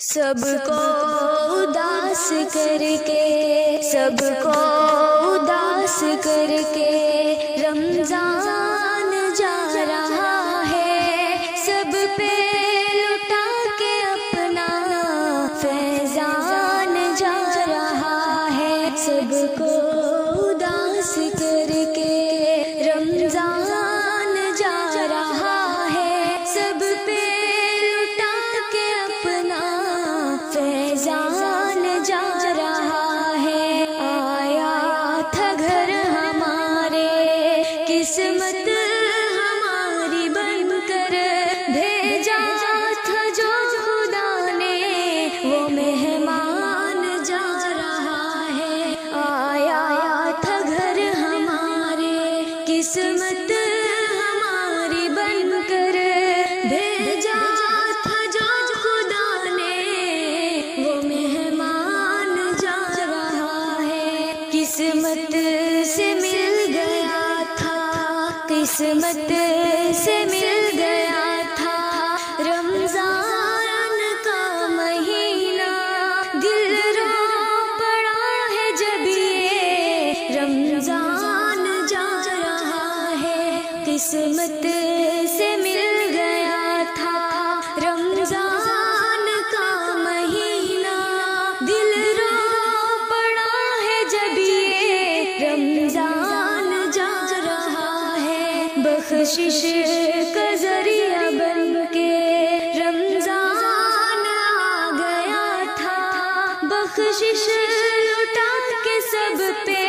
سب کو اداس کر کے، سب کو اداس کر کے رمضان جا رہا ہے، سب پہ لٹا کے اپنا فیضان جا رہا ہے، سب کو اداس کر کے رمضان جا رہا ہے، سب پہ لٹا کے اپنا فیضان جا رہا ہے۔ آیا تھا گھر ہمارے، قسمت ہماری بن کر بھیجا تھا جو خدا نے، وہ مہمان جا رہا ہے۔ آیا تھا گھر ہمارے، قسمت ہماری بن کر بھیجا تھا جو خدا نے، وہ مہمان جا رہا ہے۔ قسمت سے مل گیا تھا، قسمت سے مل گیا تھا رمضان کا مہینہ، دل رو پڑا ہے جب یہ رمضان جا رہا ہے۔ قسمت سے مل گیا تھا رمضان کا مہینہ، دل رو پڑا ہے جب یہ رمضان جا رہا ہے۔ بخشش کا ذریعہ بن کے رمضان آ گیا تھا، بخشش لٹا کے سب پہ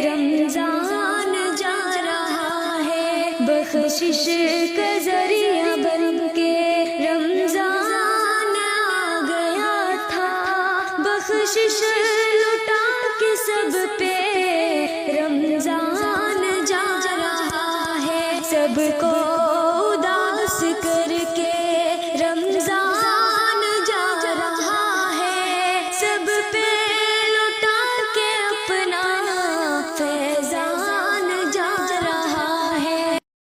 رمضان جا رہا ہے۔ بخشش کا ذریعہ بن کے رمضان آ گیا تھا، بخشش